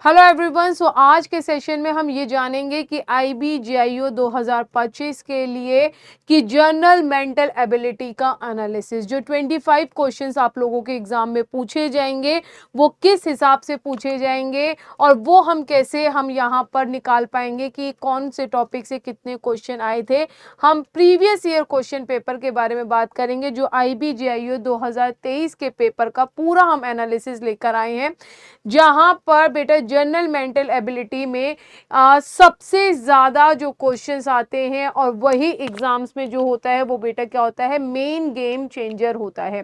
Hello everyone. सो आज के session में हम ये जानेंगे कि IBGIO 2025 के लिए कि जनरल मेंटल एबिलिटी का एनालिसिस जो 25 क्वेश्चंस आप लोगों के एग्जाम में पूछे जाएंगे वो किस हिसाब से पूछे जाएंगे और वो हम कैसे हम यहाँ पर निकाल पाएंगे कि कौन से टॉपिक से कितने क्वेश्चन आए थे। हम प्रीवियस ईयर क्वेश्चन पेपर के बारे में बात करेंगे जो IBGIO 2023 के पेपर का पूरा हम एनालिसिस लेकर आए हैं, जहां पर बेटा जनरल मेंटल एबिलिटी में सबसे ज्यादा जो क्वेश्चंस आते हैं और वही एग्जाम्स में जो होता है वो बेटा क्या होता है, मेन गेम चेंजर होता है।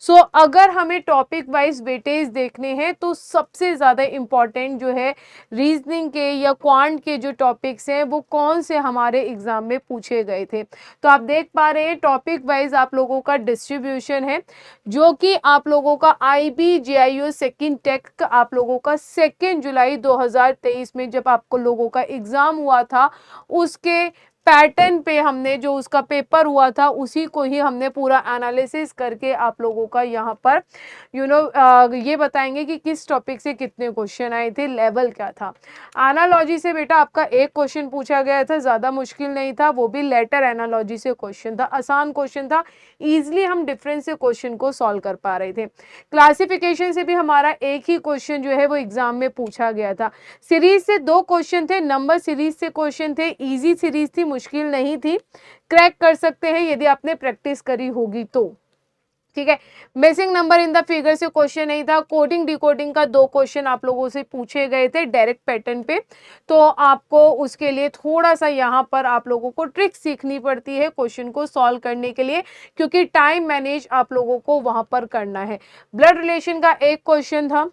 सो अगर हमें टॉपिक वाइज वेटेज देखने हैं तो सबसे ज्यादा इंपॉर्टेंट जो है रीजनिंग के या क्वांट के जो टॉपिक्स हैं वो कौन से हमारे एग्जाम में पूछे गए थे। तो आप देख पा रहे हैं टॉपिक वाइज आप लोगों का डिस्ट्रीब्यूशन है जो कि आप लोगों का IBGIO सेकेंड टेक आप लोगों का 2 जुलाई 2023 में जब आपको लोगों का एग्जाम हुआ था उसके पैटर्न पे हमने जो उसका पेपर हुआ था उसी को ही हमने पूरा एनालिसिस करके आप लोगों का यहाँ पर ये बताएंगे कि किस टॉपिक से कितने क्वेश्चन आए थे, लेवल क्या था। एनालॉजी से बेटा आपका एक क्वेश्चन पूछा गया था, ज़्यादा मुश्किल नहीं था, वो भी लेटर एनालॉजी से क्वेश्चन था, आसान क्वेश्चन था, ईजिली हम डिफरेंस से क्वेश्चन को सॉल्व कर पा रहे थे। क्लासिफिकेशन से भी हमारा एक ही क्वेश्चन जो है वो एग्जाम में पूछा गया था। सीरीज से 2 क्वेश्चन थे, नंबर सीरीज से क्वेश्चन थे, इजी सीरीज थी, मुश्किल नहीं थी, क्रैक कर सकते हैं यदि आपने प्रैक्टिस करी होगी तो। ठीक है, missing number in the figure से क्वेश्चन नहीं था। कोडिंग डिकोडिंग का 2 क्वेश्चन आप लोगों से पूछे गए थे डायरेक्ट पैटर्न पे, तो आपको उसके लिए थोड़ा सा यहाँ पर आप लोगों को ट्रिक सीखनी पड़ती है क्वेश्चन को सॉल्व करने के लिए, क्योंकि टाइम मैनेज आप लोगों को वहां पर करना है। ब्लड रिलेशन का एक क्वेश्चन था,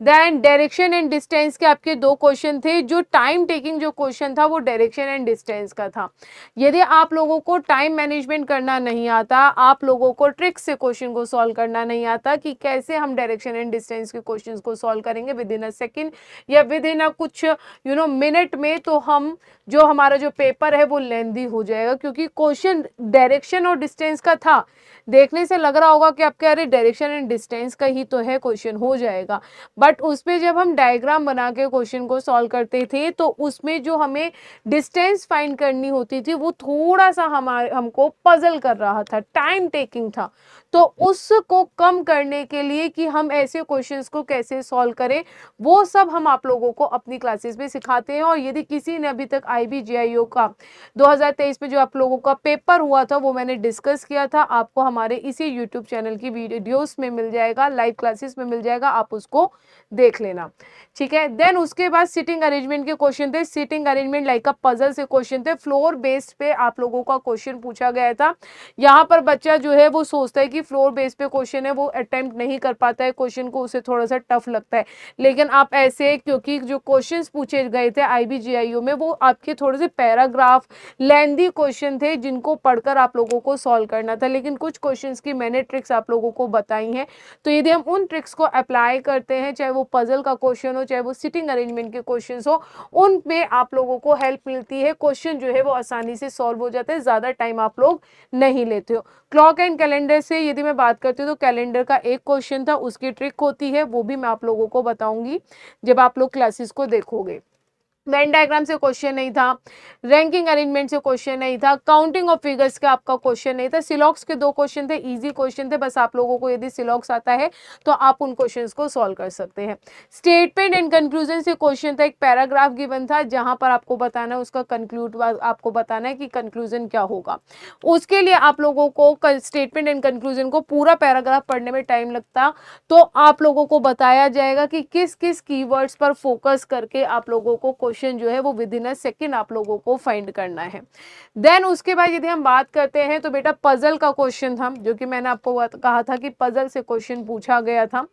देन डायरेक्शन एंड डिस्टेंस के आपके 2 क्वेश्चन थे। जो टाइम टेकिंग जो क्वेश्चन था वो डायरेक्शन एंड डिस्टेंस का था। यदि आप लोगों को टाइम मैनेजमेंट करना नहीं आता, आप लोगों को ट्रिक से क्वेश्चन को सॉल्व करना नहीं आता कि कैसे हम डायरेक्शन एंड डिस्टेंस के क्वेश्चंस को सॉल्व करेंगे विद इन अ सेकंड या विद इन अ कुछ मिनट में, तो हम जो हमारा जो पेपर है वो लेंदी हो जाएगा, क्योंकि क्वेश्चन डायरेक्शन और डिस्टेंस का था। देखने से लग रहा होगा कि आपके अरे डायरेक्शन एंड डिस्टेंस का ही तो है, क्वेश्चन हो जाएगा, बट उसमें जब हम डायग्राम बना के क्वेश्चन को सॉल्व करते थे तो उसमें जो हमें डिस्टेंस फाइंड करनी होती थी वो थोड़ा सा हमको पजल कर रहा था, टाइम टेकिंग था। तो उसको कम करने के लिए कि हम ऐसे क्वेश्चंस को कैसे सॉल्व करें वो सब हम आप लोगों को अपनी क्लासेस में सिखाते हैं। और यदि किसी ने अभी तक IBGIO का 2023 में जो आप लोगों का पेपर हुआ था वो मैंने डिस्कस किया था, आपको हमारे इसी यूट्यूब चैनल की वीडियोस में मिल जाएगा, लाइव क्लासेस में मिल जाएगा, आप उसको देख लेना। ठीक है, देन उसके बाद सिटिंग अरेंजमेंट के क्वेश्चन थे, sitting arrangement like a puzzle से क्वेश्चन थे, फ्लोर बेस्ड पे आप लोगों का क्वेश्चन पूछा गया था। यहाँ पर बच्चा जो है वो सोचता है कि फ्लोर बेस्ड पे क्वेश्चन है, वो अटेम्प्ट नहीं कर पाता है क्वेश्चन को, उसे थोड़ा सा टफ लगता है। लेकिन आप ऐसे, क्योंकि जो क्वेश्चंस पूछे गए थे IBGIO में वो आपके थोड़े से पैराग्राफ लेंदी क्वेश्चन थे जिनको पढ़कर आप लोगों को सॉल्व करना था, लेकिन कुछ क्वेश्चंस की मैंने ट्रिक्स आप लोगों को बताई हैं। तो यदि हम उन ट्रिक्स को अप्लाई करते हैं, चाहे वो पजल का क्वेश्चन हो चाहे वो सिटिंग अरेंजमेंट के क्वेश्चन हो, उनमें आप लोगों को हेल्प मिलती है, क्वेश्चन जो है वो आसानी से सॉल्व हो जाता है, ज्यादा टाइम आप लोग नहीं लेते हो। क्लॉक एंड कैलेंडर से यदि मैं बात करती हूँ तो कैलेंडर का एक क्वेश्चन था, उसकी ट्रिक होती है, वो भी मैं आप लोगों को बताऊंगी जब आप लोग क्लासेस को देखोगे। वेन डायग्राम से क्वेश्चन नहीं था, रैंकिंग अरेंजमेंट से क्वेश्चन नहीं था, काउंटिंग ऑफ फिगर्स का आपका क्वेश्चन नहीं था, सिलॉक्स के 2 क्वेश्चन थे, इजी क्वेश्चन थे, बस आप लोगों को यदि सिलॉक्स आता है तो आप उन क्वेश्चंस को सॉल्व कर सकते हैं। स्टेटमेंट एंड कंक्लूजन से क्वेश्चन था, एक पैराग्राफ गिवन था जहां पर आपको बताना है उसका कंक्लूड, आपको बताना है कि कंक्लूजन क्या होगा। उसके लिए आप लोगों को स्टेटमेंट एंड कंक्लूजन को पूरा पैराग्राफ पढ़ने में टाइम लगता, तो आप लोगों को बताया जाएगा कि किस किस कीवर्ड्स पर फोकस करके आप लोगों को क्वेश्चन जो है वो विद इन अ सेकेंड आप लोगों को फाइंड करना है। देन उसके बाद यदि हम बात करते हैं तो बेटा पजल का क्वेश्चन था, जो कि मैंने आपको कहा था कि पजल से क्वेश्चन पूछा गया था।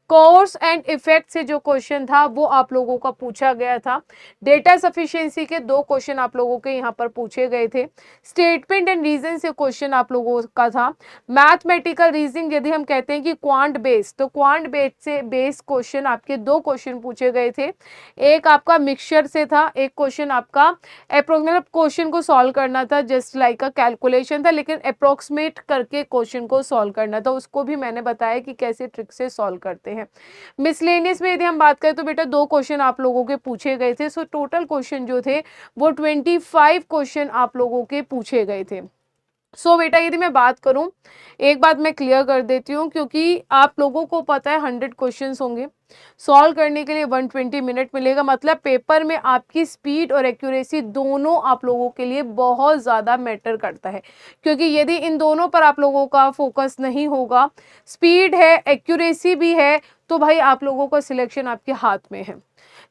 कॉज एंड इफेक्ट से जो क्वेश्चन था वो आप लोगों का पूछा गया था। डेटा सफिशिएंसी के 2 क्वेश्चन आप लोगों के यहाँ पर पूछे गए थे। स्टेटमेंट एंड रीजन से क्वेश्चन आप लोगों का था। मैथमेटिकल रीजनिंग यदि हम कहते हैं कि क्वांट बेस्ड, तो क्वांट बेस्ड से बेस्ड क्वेश्चन आपके 2 क्वेश्चन पूछे गए थे। एक आपका मिक्सचर से था, एक क्वेश्चन आपका अप्रोक्सीमेट क्वेश्चन को सॉल्व करना था, जस्ट लाइक अ कैलकुलेशन था, लेकिन अप्रोक्सीमेट करके क्वेश्चन को सॉल्व करना था, उसको भी मैंने बताया कि कैसे ट्रिक से सॉल्व करते हैं। हैं। मिसलेनियस में यदि हम बात करें तो बेटा 2 क्वेश्चन आप लोगों के पूछे गए थे। सो टोटल क्वेश्चन जो थे वो 25 क्वेश्चन आप लोगों के पूछे गए थे। सो बेटा यदि मैं बात करूं, एक बात मैं क्लियर कर देती हूँ, क्योंकि आप लोगों को पता है 100 क्वेश्चंस होंगे, सॉल्व करने के लिए 120 मिनट मिलेगा। मतलब पेपर में आपकी स्पीड और एक्यूरेसी दोनों आप लोगों के लिए बहुत ज़्यादा मैटर करता है, क्योंकि यदि इन दोनों पर आप लोगों का फोकस नहीं होगा, स्पीड है एक्यूरेसी भी है, तो भाई आप लोगों का सिलेक्शन आपके हाथ में है।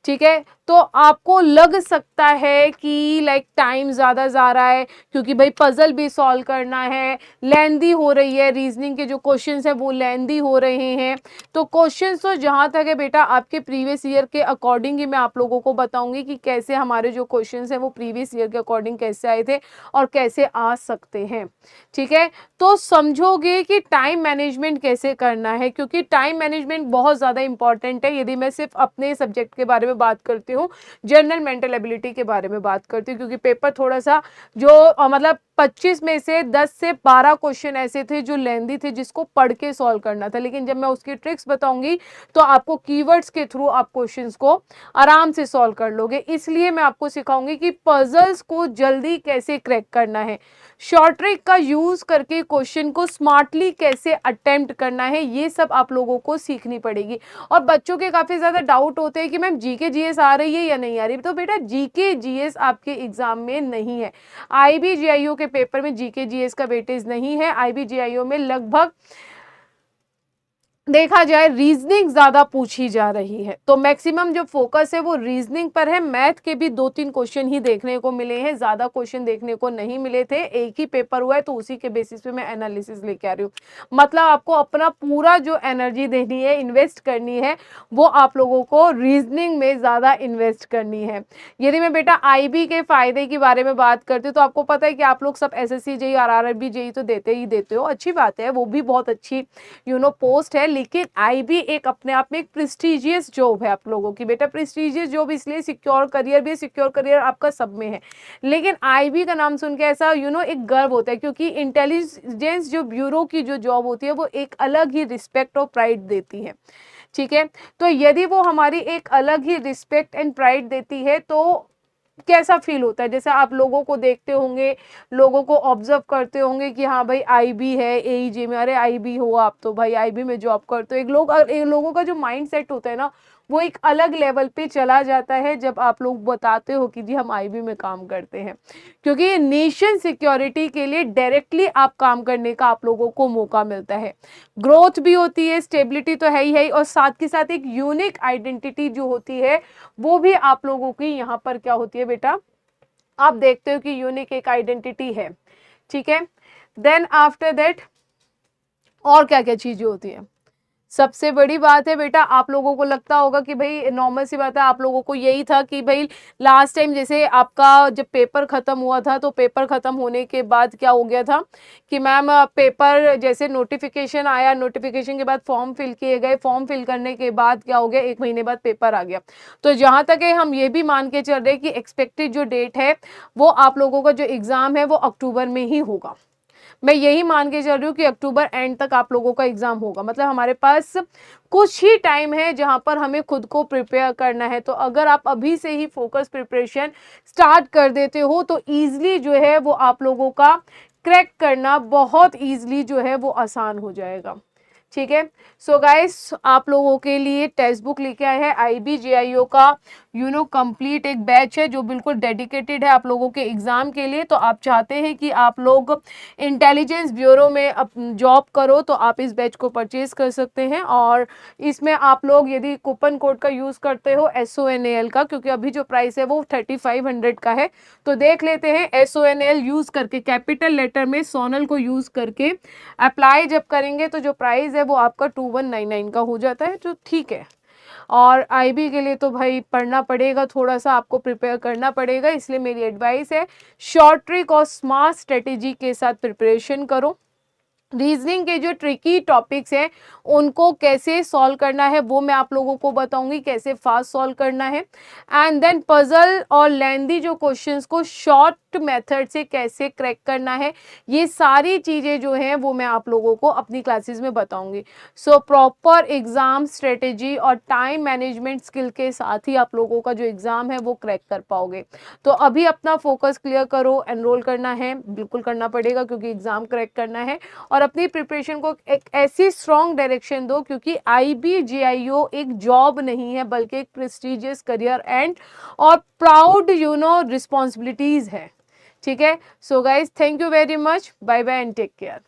ठीक है, तो आपको लग सकता है कि लाइक टाइम ज़्यादा जा रहा है, क्योंकि भाई पजल भी सॉल्व करना है, लेंदी हो रही है, रीजनिंग के जो क्वेश्चंस हैं वो लेंदी हो रहे हैं। तो क्वेश्चंस तो जहाँ तक है बेटा आपके प्रीवियस ईयर के अकॉर्डिंग ही मैं आप लोगों को बताऊंगी कि कैसे हमारे जो क्वेश्चंस हैं वो प्रीवियस ईयर के अकॉर्डिंग कैसे आए थे और कैसे आ सकते हैं। ठीक है, तो समझोगे कि टाइम मैनेजमेंट कैसे करना है, क्योंकि टाइम मैनेजमेंट बहुत ज़्यादा इंपॉर्टेंट है। यदि मैं सिर्फ अपने सब्जेक्ट के बारे में बात करती हूँ, जनरल मेंटल एबिलिटी के बारे में बात करती हूँ, क्योंकि पेपर थोड़ा सा जो मतलब 25 में से 10 से 12 क्वेश्चन ऐसे थे जो लेंदी थे, जिसको पढ़ के सॉल्व करना था। लेकिन जब मैं उसकी ट्रिक्स बताऊंगी तो आपको कीवर्ड्स के थ्रू आप क्वेश्चंस को आराम से सॉल्व कर लोगे। इसलिए मैं आपको सिखाऊंगी कि पजल्स को जल्दी कैसे क्रैक करना है, शॉर्ट ट्रिक का यूज करके क्वेश्चन को स्मार्टली कैसे अटेम्प्ट करना है, ये सब आप लोगों को सीखनी पड़ेगी। और बच्चों के काफी ज्यादा डाउट होते हैं कि मैम जीके जीएस आ रही है या नहीं आ रही। तो बेटा जीके जीएस आपके एग्जाम में नहीं है, आईबीजेआईओ के पेपर में जीके जीएस का वेटेज नहीं है। आईबीजेआईओ में लगभग देखा जाए रीजनिंग ज्यादा पूछी जा रही है, तो मैक्सिमम जो फोकस है वो रीजनिंग पर है। मैथ के भी 2-3 क्वेश्चन ही देखने को मिले हैं, ज्यादा क्वेश्चन देखने को नहीं मिले थे। एक ही पेपर हुआ है तो उसी के बेसिस पे मैं एनालिसिस लेके आ रही हूँ। मतलब आपको अपना पूरा जो एनर्जी देनी है, इन्वेस्ट करनी है, वो आप लोगों को रीजनिंग में ज्यादा इन्वेस्ट करनी है। यदि मैं बेटा आईबी के फायदे के बारे में बात करती हूँ तो आपको पता है कि आप लोग सब एसएससी जेई और आरआरबी जेई तो देते ही देते हो, अच्छी बात है, वो भी बहुत अच्छी पोस्ट है। लेकिन आईबी एक अपने आप में एक प्रेस्टिजियस जॉब है आप लोगों की। बेटा प्रेस्टिजियस जॉब इसलिए, सिक्योर करियर भी, सिक्योर करियर आपका सब में है, लेकिन आईबी का नाम सुन के ऐसा एक गर्व होता है, क्योंकि इंटेलिजेंस जो ब्यूरो की जो जॉब होती है वो एक अलग ही रिस्पेक्ट और प्राइड देती है। ठीक है, तो यदि वो हमारी एक अलग ही रिस्पेक्ट एंड प्राइड देती है तो कैसा फील होता है। जैसे आप लोगों को देखते होंगे, लोगों को ऑब्जर्व करते होंगे कि हाँ भाई आईबी है, एईजे में, अरे आईबी हो आप तो भाई आईबी में जॉब करते हो। एक लोगों का जो माइंड सेट होता है ना, वो एक अलग लेवल पे चला जाता है जब आप लोग बताते हो कि जी हम आईबी में काम करते हैं, क्योंकि नेशन सिक्योरिटी के लिए डायरेक्टली आप काम करने का आप लोगों को मौका मिलता है। ग्रोथ भी होती है, स्टेबिलिटी तो है ही, और साथ के साथ एक यूनिक आइडेंटिटी जो होती है वो भी आप लोगों की यहाँ पर क्या होती है बेटा, आप देखते हो कि यूनिक एक आइडेंटिटी है। ठीक है, देन आफ्टर दैट और क्या क्या चीजें होती है। सबसे बड़ी बात है बेटा, आप लोगों को लगता होगा कि भाई नॉर्मल सी बात है, आप लोगों को यही था कि भाई लास्ट टाइम जैसे आपका जब पेपर खत्म हुआ था तो पेपर खत्म होने के बाद क्या हो गया था कि मैम पेपर जैसे नोटिफिकेशन आया, नोटिफिकेशन के बाद फॉर्म फिल किए गए, फॉर्म फिल करने के बाद क्या हो गया, 1 महीने बाद पेपर आ गया। तो जहाँ तक है हम ये भी मान के चल रहे कि एक्सपेक्टेड जो डेट है वो आप लोगों का जो एग्जाम है वो अक्टूबर में ही होगा। मैं यही मान के चल रही हूँ कि अक्टूबर एंड तक आप लोगों का एग्जाम होगा। मतलब हमारे पास कुछ ही टाइम है जहां पर हमें खुद को प्रिपेयर करना है। तो अगर आप अभी से ही फोकस प्रिपरेशन स्टार्ट कर देते हो तो ईजिली जो है वो आप लोगों का क्रैक करना बहुत ईजिली जो है वो आसान हो जाएगा। ठीक है, सो गाइस आप लोगों के लिए टेक्स्ट बुक लेके आए हैं आईबीजेआईओ का कंप्लीट एक बैच है जो बिल्कुल डेडिकेटेड है आप लोगों के एग्जाम के लिए। तो आप चाहते हैं कि आप लोग इंटेलिजेंस ब्यूरो में जॉब करो तो आप इस बैच को परचेज कर सकते हैं। और इसमें आप लोग यदि कूपन कोड का यूज करते हो SONAL का, क्योंकि अभी जो प्राइस है वो 3500 का है, तो देख लेते हैं SONAL यूज करके, कैपिटल लेटर में सोनल को यूज करके अप्लाई जब करेंगे तो जो प्राइस है वो आपका 2199 का हो जाता है, जो ठीक है। और आईबी के लिए तो भाई पढ़ना पड़ेगा, थोड़ा सा आपको प्रिपेयर करना पड़ेगा, इसलिए मेरी एडवाइस है शॉर्ट ट्रिक और स्मार्ट स्ट्रेटेजी के साथ प्रिपरेशन करो। रीजनिंग के जो ट्रिकी टॉपिक्स हैं उनको कैसे सॉल्व करना है वो मैं आप लोगों को बताऊंगी, कैसे फास्ट सॉल्व करना है। एंड देन पजल और लेंदी जो क्वेश्चंस को शॉर्ट मेथड से कैसे क्रैक करना है, ये सारी चीज़ें जो हैं वो मैं आप लोगों को अपनी क्लासेस में बताऊंगी। सो प्रॉपर एग्ज़ाम स्ट्रेटेजी और टाइम मैनेजमेंट स्किल के साथ ही आप लोगों का जो एग्ज़ाम है वो क्रैक कर पाओगे। तो अभी अपना फोकस क्लियर करो, एनरोल करना है, बिल्कुल करना पड़ेगा क्योंकि एग्ज़ाम क्रैक करना है, और अपनी प्रिपरेशन को एक ऐसी स्ट्रॉन्ग डायरेक्शन दो, क्योंकि IBJIO एक जॉब नहीं है बल्कि एक प्रेस्टिजियस करियर एंड और प्राउड रिस्पॉन्सिबिलिटीज है। ठीक है, so guys thank you very much, bye bye and take care.